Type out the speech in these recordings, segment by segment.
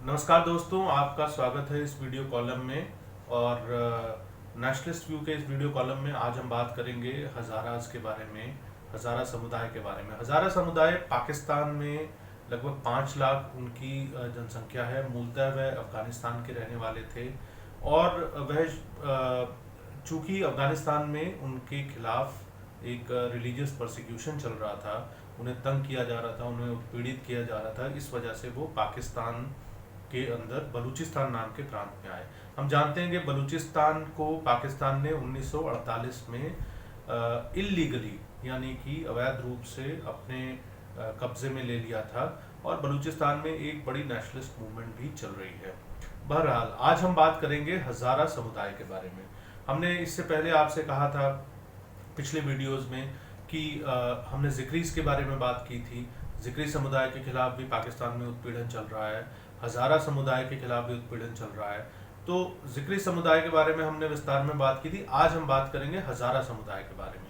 नमस्कार दोस्तों, आपका स्वागत है इस वीडियो कॉलम में। और नेशनलिस्ट व्यू के इस वीडियो कॉलम में आज हम बात करेंगे हज़ारास के बारे में, हज़ारा समुदाय के बारे में। हज़ारा समुदाय पाकिस्तान में लगभग 5 लाख उनकी जनसंख्या है। मूलतः वह अफ़गानिस्तान के रहने वाले थे और वह चूँकि अफ़गानिस्तान में उनके खिलाफ एक रिलीजियस परसिक्यूशन चल रहा था, उन्हें तंग किया जा रहा था, उन्हें उत्पीड़ित किया जा रहा था, इस वजह से वो पाकिस्तान के अंदर बलूचिस्तान नाम के प्रांत में आए। हम जानते हैं कि बलूचिस्तान को पाकिस्तान ने 1948 में इलीगली यानी कि अवैध रूप से अपने कब्जे में ले लिया था और बलूचिस्तान में एक बड़ी नेशनलिस्ट मूवमेंट भी चल रही है। बहरहाल आज हम बात करेंगे हज़ारा समुदाय के बारे में। हमने इससे पहले आपसे कहा था पिछले वीडियोस में कि हमने ज़िक्रीस के बारे में बात की थी। ज़िक्री समुदाय के खिलाफ भी पाकिस्तान में उत्पीड़न चल रहा है, हज़ारा समुदाय के खिलाफ भी उत्पीड़न चल रहा है। तो ज़िक्री समुदाय के बारे में हमने विस्तार में बात की थी। आज हम बात करेंगे हज़ारा समुदाय के बारे में।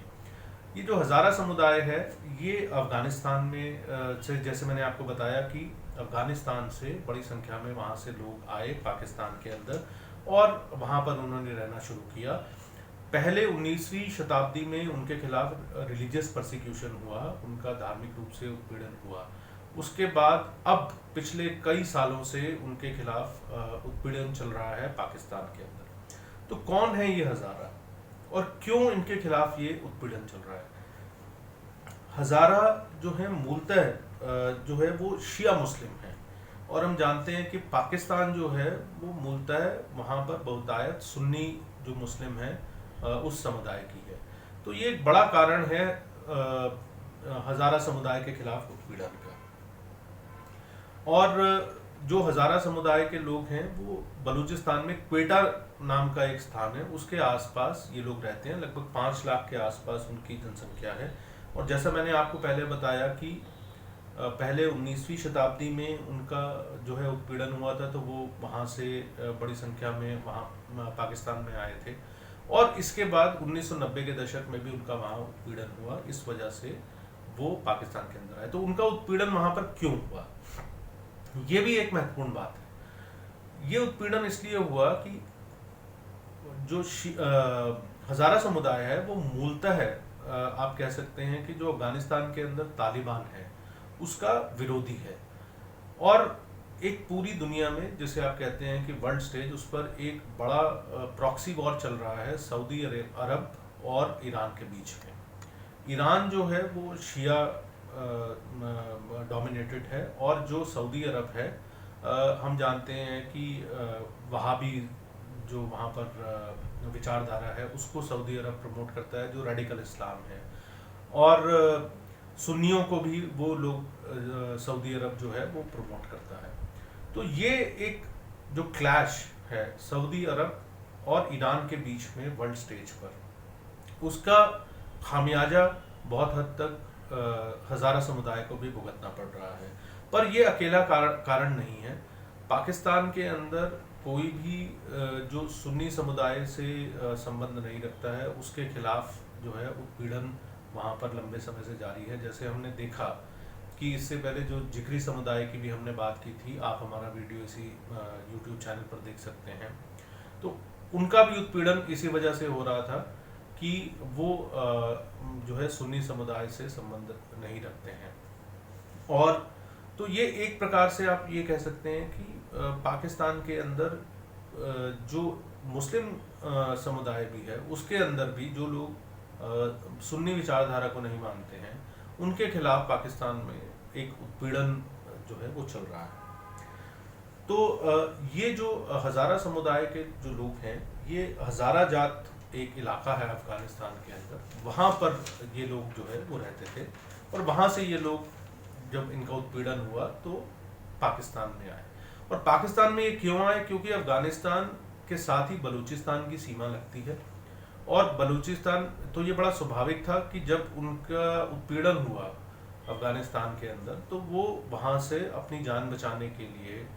ये जो हज़ारा समुदाय है ये अफ़गानिस्तान में से, जैसे मैंने आपको बताया कि अफ़गानिस्तान से बड़ी संख्या में वहाँ से लोग आए पाकिस्तान के अंदर और वहाँ पर उन्होंने रहना शुरू किया। पहले 19वीं शताब्दी में उनके खिलाफ रिलीजियस परसिक्यूशन हुआ, उनका धार्मिक रूप से उत्पीड़न हुआ। उसके बाद अब पिछले कई सालों से उनके खिलाफ उत्पीड़न चल रहा है पाकिस्तान के अंदर। तो कौन है ये हज़ारा और क्यों इनके खिलाफ ये उत्पीड़न चल रहा है? हज़ारा जो है मूलतः जो है वो शिया मुस्लिम है और हम जानते हैं कि पाकिस्तान जो है वो मूलतः वहाँ पर बहुतायत सुन्नी जो मुस्लिम है उस समुदाय की है। तो ये एक बड़ा कारण है हज़ारा समुदाय के खिलाफ उत्पीड़न का। और जो हज़ारा समुदाय के लोग हैं वो बलूचिस्तान में क्वेटा नाम का एक स्थान है, उसके आसपास ये लोग रहते हैं। लगभग 5 लाख के आसपास उनकी जनसंख्या है। और जैसा मैंने आपको पहले बताया कि पहले 19वीं शताब्दी में उनका जो है उत्पीड़न हुआ था, तो वो वहाँ से बड़ी संख्या में वहाँ पाकिस्तान में आए थे और इसके बाद 1990 के दशक में भी उनका वहाँ उत्पीड़न हुआ। इस वजह से वो पाकिस्तान के अंदर आए। तो उनका उत्पीड़न वहाँ पर क्यों हुआ, ये भी एक महत्वपूर्ण बात है। ये उत्पीड़न इसलिए हुआ कि जो हज़ारा समुदाय है वो मूलतः है, आप कह सकते हैं कि जो अफगानिस्तान के अंदर तालिबान है उसका विरोधी है। और एक पूरी दुनिया में जिसे आप कहते हैं कि वर्ल्ड स्टेज, उस पर एक बड़ा प्रॉक्सी वॉर चल रहा है सऊदी अरब और ईरान के बीच में। ईरान जो है वो शिया डोमिनेटेड है और जो सऊदी अरब है हम जानते हैं कि वहाबी जो वहाँ पर विचारधारा है उसको सऊदी अरब प्रमोट करता है, जो रेडिकल इस्लाम है। और सुन्नियों को भी वो लोग सऊदी अरब जो है वो प्रमोट करता है। तो ये एक जो क्लैश है सऊदी अरब और ईरान के बीच में वर्ल्ड स्टेज पर, उसका खामियाजा बहुत हद तक हज़ारा समुदाय को भी भुगतना पड़ रहा है। पर यह अकेला कारण नहीं है। पाकिस्तान के अंदर कोई भी जो सुन्नी समुदाय से संबंध नहीं रखता है उसके खिलाफ जो है उत्पीड़न वहाँ पर लंबे समय से जारी है। जैसे हमने देखा कि इससे पहले जो जिक्री समुदाय की भी हमने बात की थी, आप हमारा वीडियो इसी यूट्यूब चैनल पर देख सकते हैं। तो उनका भी उत्पीड़न इसी वजह से हो रहा था कि वो जो है सुन्नी समुदाय से संबंध नहीं रखते हैं। और तो ये एक प्रकार से आप ये कह सकते हैं कि पाकिस्तान के अंदर जो मुस्लिम समुदाय भी है उसके अंदर भी जो लोग सुन्नी विचारधारा को नहीं मानते हैं उनके खिलाफ पाकिस्तान में एक उत्पीड़न जो है वो चल रहा है। तो ये जो हज़ारा समुदाय के जो लोग हैं, ये हज़ारा जात एक इलाका है अफ़गानिस्तान के अंदर, वहाँ पर ये लोग जो है वो रहते थे और वहाँ से ये लोग जब इनका उत्पीड़न हुआ तो पाकिस्तान में आए। और पाकिस्तान में ये क्यों आए? क्योंकि अफ़गानिस्तान के साथ ही बलूचिस्तान की सीमा लगती है और बलूचिस्तान, तो ये बड़ा स्वाभाविक था कि जब उनका उत्पीड़न हुआ अफ़गानिस्तान के अंदर तो वो वहाँ से अपनी जान बचाने के लिए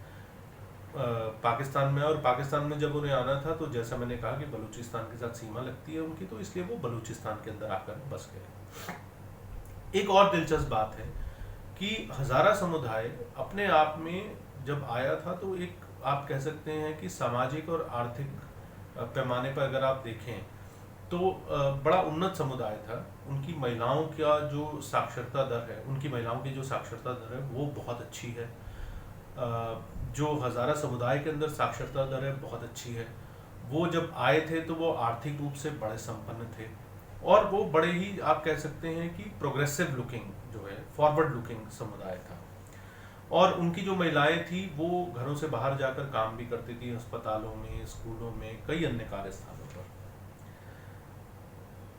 पाकिस्तान में, और पाकिस्तान में जब उन्हें आना था तो जैसा मैंने कहा कि बलूचिस्तान के साथ सीमा लगती है उनकी, तो इसलिए वो बलूचिस्तान के अंदर आकर बस गए। एक और दिलचस्प बात है कि हज़ारा समुदाय अपने आप में जब आया था तो एक आप कह सकते हैं कि सामाजिक और आर्थिक पैमाने पर अगर आप देखें तो बड़ा उन्नत समुदाय था। उनकी महिलाओं का जो साक्षरता दर है, उनकी महिलाओं की जो साक्षरता दर है वो बहुत अच्छी है। जो हज़ारा समुदाय के अंदर साक्षरता दर है बहुत अच्छी है। वो जब आए थे तो वो आर्थिक रूप से बड़े संपन्न थे और वो बड़े ही आप कह सकते हैं कि प्रोग्रेसिव लुकिंग जो है, फॉरवर्ड लुकिंग समुदाय था। और उनकी जो महिलाएं थी वो घरों से बाहर जाकर काम भी करती थी, अस्पतालों में, स्कूलों में, कई अन्य कार्यस्थानों पर।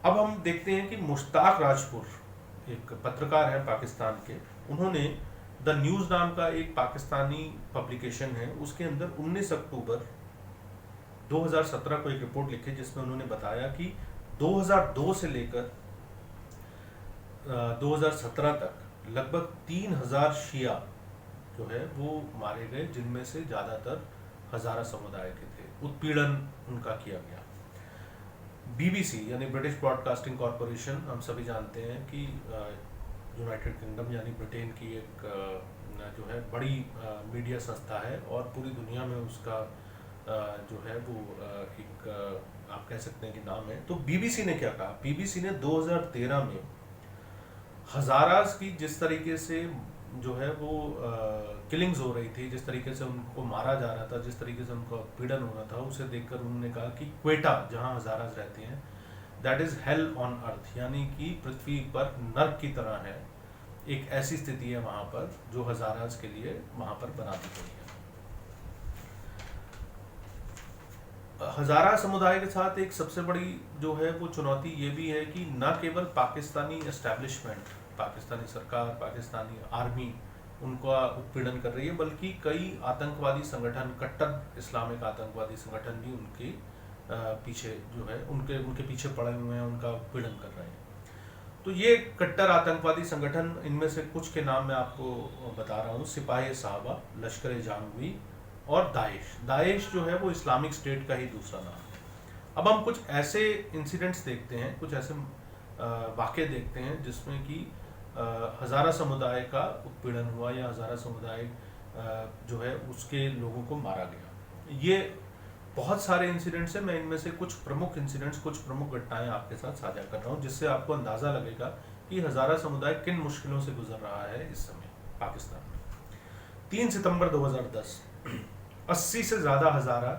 अब हम देखते हैं कि मुश्ताक राजपुर एक पत्रकार है पाकिस्तान के, उन्होंने द न्यूज़ नाम का एक पाकिस्तानी पब्लिकेशन है, उसके अंदर 19 अक्टूबर 2017 को एक रिपोर्ट लिखी जिसमें उन्होंने बताया कि 2002 से लेकर 2017 तक लगभग 3000 शिया जो है वो मारे गए, जिनमें से ज़्यादातर हज़ारा समुदाय के थे। उत्पीड़न उनका किया गया। BBC यानी ब्रिटिश ब्रॉडकास्टिंग कॉरपोरेशन, हम सभी जानते हैं कि यूनाइटेड किंगडम यानी ब्रिटेन की एक जो है बड़ी मीडिया संस्था है और पूरी दुनिया में उसका जो है वो एक आप कह सकते हैं कि नाम है। तो BBC ने क्या कहा, BBC ने 2013 में हज़ारास की जिस तरीके से जो है वो किलिंग्स हो रही थी, जिस तरीके से उनको मारा जा रहा था, जिस तरीके से उनका पीड़न हो रहा था, उसे देखकर उन्होंने कहा कि क्वेटा जहां हज़ारास रहते हैं that is hello on earth, यानी कि पृथ्वी पर नर्क की तरह है। एक ऐसी स्थिति है वहाँ पर जो हज़ारास के लिए वहाँ पर बना दी गई है। हज़ारा समुदाय के साथ एक सबसे बड़ी जो है वो चुनौती ये भी है कि न केवल पाकिस्तानी एस्टैब्लिशमेंट, पाकिस्तानी सरकार, पाकिस्तानी आर्मी उनका उत्पीड़न कर रही है, बल्कि कई आतंकवादी संगठन, कट्टर इस्लामिक आतंकवादी संगठन भी उनके पीछे जो है उनके पीछे पड़े हुए हैं, उनका उत्पीड़न कर रहे हैं। तो ये कट्टर आतंकवादी संगठन, इनमें से कुछ के नाम मैं आपको बता रहा हूँ। सिपाही साहबा, लश्कर जंगवी और दाइश जो है वो इस्लामिक स्टेट का ही दूसरा नाम है। अब हम कुछ ऐसे इंसिडेंट्स देखते हैं, कुछ ऐसे वाक़े देखते हैं जिसमें कि हज़ारा समुदाय का उत्पीड़न हुआ या हज़ारा समुदाय जो है उसके लोगों को मारा गया। ये बहुत सारे इंसिडेंट्स हैं, मैं इनमें से कुछ प्रमुख इंसिडेंट्स, कुछ प्रमुख घटनाएं आपके साथ साझा कर रहा हूँ, जिससे आपको अंदाज़ा लगेगा कि हज़ारा समुदाय किन मुश्किलों से गुजर रहा है इस समय पाकिस्तान में। 3 सितंबर 2010 80 से ज़्यादा हज़ारा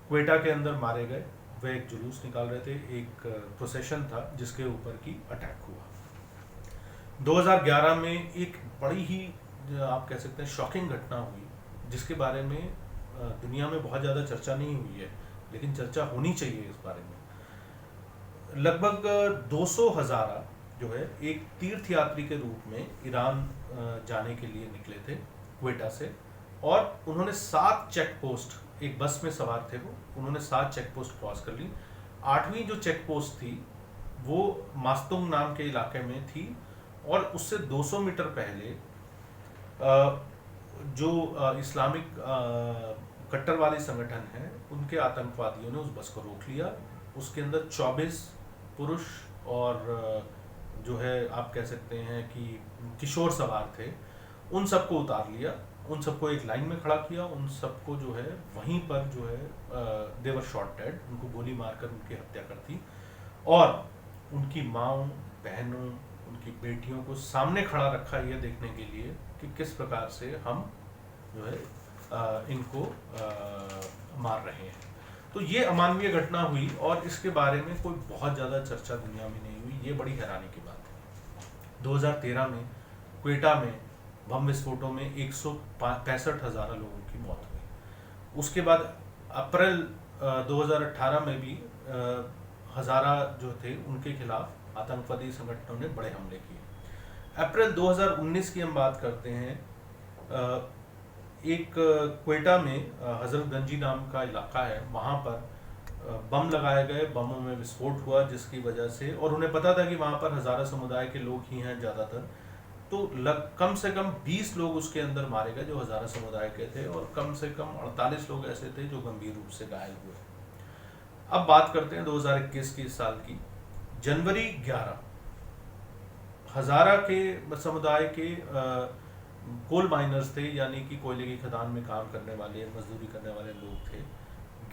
क्वेटा के अंदर मारे गए। वे एक जुलूस निकाल रहे थे, एक प्रोसेशन था जिसके ऊपर की अटैक हुआ। 2011 में एक बड़ी ही आप कह सकते हैं शॉकिंग घटना हुई, जिसके बारे में दुनिया में बहुत ज़्यादा चर्चा नहीं हुई है, लेकिन चर्चा होनी चाहिए इस बारे में। लगभग 200 हज़ारा जो है एक तीर्थ यात्री के रूप में ईरान जाने के लिए निकले थे क्वेटा से, और उन्होंने 7 चेक पोस्ट, एक बस में सवार थे वो, उन्होंने 7 चेक पोस्ट क्रॉस कर ली। 8वीं जो चेक पोस्ट थी वो मास्तुंग नाम के इलाके में थी, और उससे 200 मीटर पहले जो इस्लामिक कट्टरवादी संगठन है उनके आतंकवादियों ने उस बस को रोक लिया। उसके अंदर 24 पुरुष और जो है आप कह सकते हैं कि किशोर सवार थे, उन सबको उतार लिया, उन सबको एक लाइन में खड़ा किया, उन सबको जो है वहीं पर जो है दे वर शॉट डेड, उनको गोली मारकर उनकी हत्या कर दी, और उनकी माँओं, बहनों, उनकी बेटियों को सामने खड़ा रखा ये देखने के लिए कि किस प्रकार से हम जो है इनको मार रहे हैं। तो ये अमानवीय घटना हुई और इसके बारे में कोई बहुत ज़्यादा चर्चा दुनिया में नहीं हुई, ये बड़ी हैरानी की बात है। 2013 में क्वेटा में बम विस्फोटों में 165 हज़ारा लोगों की मौत हुई। उसके बाद अप्रैल 2018 में भी हज़ारा जो थे उनके खिलाफ आतंकवादी संगठनों ने बड़े हमले किए। अप्रैल 2019 की हम बात करते हैं, एक क्वेटा में हजरतगंजी नाम का इलाका है, वहाँ पर बम लगाए गए, बमों में विस्फोट हुआ जिसकी वजह से, और उन्हें पता था कि वहाँ पर हज़ारा समुदाय के लोग ही हैं ज़्यादातर, तो कम से कम 20 लोग उसके अंदर मारे गए जो हज़ारा समुदाय के थे, और कम से कम 48 लोग ऐसे थे जो गंभीर रूप से घायल हुए। अब बात करते हैं 2021 की साल की। जनवरी 11 हज़ारा के समुदाय के कोल माइनर्स थे, यानी कि कोयले की खदान में काम करने वाले, मजदूरी करने वाले लोग थे।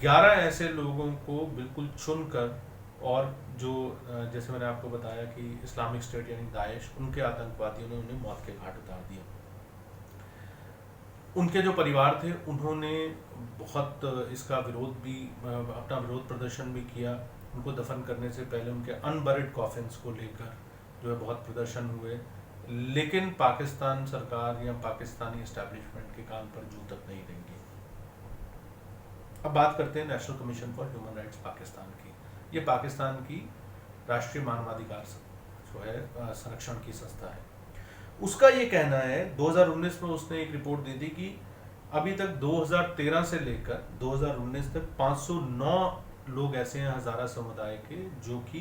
11 ऐसे लोगों को बिल्कुल चुनकर, और जो जैसे मैंने आपको बताया कि इस्लामिक स्टेट यानी दाइश, उनके आतंकवादियों ने उन्हें मौत के घाट उतार दिया। उनके जो परिवार थे उन्होंने बहुत इसका विरोध भी, अपना विरोध प्रदर्शन भी किया। उनको दफन करने से पहले उनके अनबरिड कॉफिन्स को लेकर जो है बहुत प्रदर्शन हुए, लेकिन पाकिस्तान सरकार या पाकिस्तानी एस्टैब्लिशमेंट के कान पर जू तक नहीं रहेंगी। अब बात करते हैं national commission for human rights Pakistan की। ये पाकिस्तान की राष्ट्रीय मानवाधिकार जो है संरक्षण की संस्था है। उसका ये कहना है, 2019 में उसने एक रिपोर्ट दी थी कि अभी तक 2013 से लेकर 2019 तक 509 लोग ऐसे हैं हज़ारा समुदाय के जो कि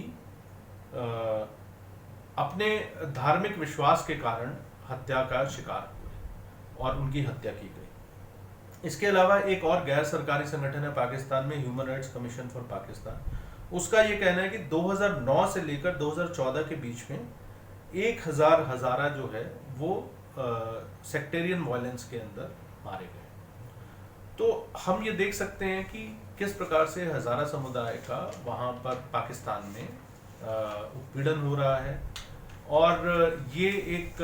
अपने धार्मिक विश्वास के कारण हत्या का शिकार हुए और उनकी हत्या की गई। इसके अलावा एक और गैर सरकारी संगठन है पाकिस्तान में, human rights commission for Pakistan. उसका ये कहना है कि 2009 से लेकर 2014 के बीच में 1000 हज़ारा जो है वो सेक्टेरियन वायलेंस के अंदर मारे गए। तो हम ये देख सकते हैं कि किस प्रकार से हज़ारा समुदाय का वहाँ पर पाकिस्तान में उत्पीड़न हो रहा है, और ये एक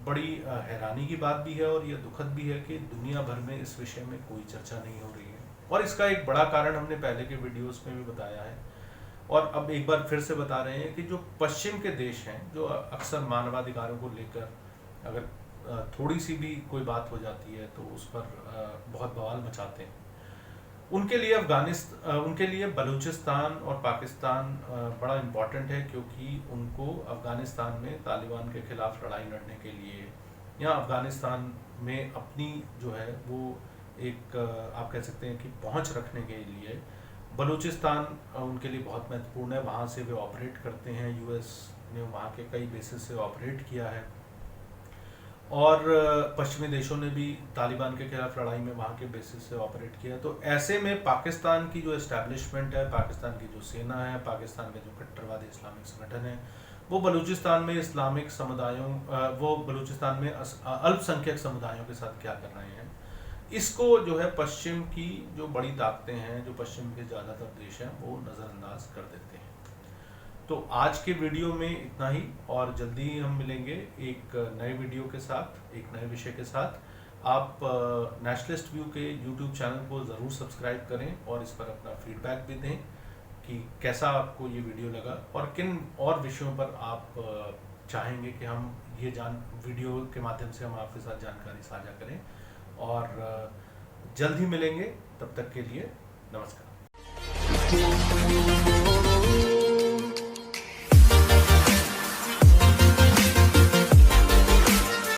बड़ी हैरानी की बात भी है और ये दुखद भी है कि दुनिया भर में इस विषय में कोई चर्चा नहीं हो रही है। और इसका एक बड़ा कारण हमने पहले के वीडियोस में भी बताया है, और अब एक बार फिर से बता रहे हैं कि जो पश्चिम के देश हैं, जो अक्सर मानवाधिकारों को लेकर अगर थोड़ी सी भी कोई बात हो जाती है तो उस पर बहुत बवाल मचाते हैं, उनके लिए बलूचिस्तान और पाकिस्तान बड़ा इम्पॉर्टेंट है, क्योंकि उनको अफ़गानिस्तान में तालिबान के खिलाफ लड़ाई लड़ने के लिए या अफ़गानिस्तान में अपनी जो है वो एक आप कह सकते हैं कि पहुंच रखने के लिए बलूचिस्तान उनके लिए बहुत महत्वपूर्ण है। वहाँ से वे ऑपरेट करते हैं, यूएस ने वहाँ के कई बेसिस से ऑपरेट किया है, और पश्चिमी देशों ने भी तालिबान के खिलाफ लड़ाई में वहाँ के बेसिस से ऑपरेट किया। तो ऐसे में पाकिस्तान की जो एस्टैब्लिशमेंट है, पाकिस्तान की जो सेना है, पाकिस्तान के जो कट्टरवादी इस्लामिक संगठन है, वो बलूचिस्तान में इस्लामिक समुदायों, वो बलूचिस्तान में अल्पसंख्यक समुदायों के साथ क्या कर रहे हैं, इसको जो है पश्चिम की जो बड़ी ताकतें हैं, जो पश्चिम के ज़्यादातर देश हैं, वो नज़रअंदाज कर देते हैं। तो आज के वीडियो में इतना ही, और जल्दी ही हम मिलेंगे एक नए वीडियो के साथ, एक नए विषय के साथ। आप नेशनलिस्ट व्यू के यूट्यूब चैनल को ज़रूर सब्सक्राइब करें और इस पर अपना फीडबैक भी दें कि कैसा आपको ये वीडियो लगा और किन और विषयों पर आप चाहेंगे कि हम ये वीडियो के माध्यम से हम आपके साथ जानकारी साझा करें। और जल्द ही मिलेंगे, तब तक के लिए नमस्कार।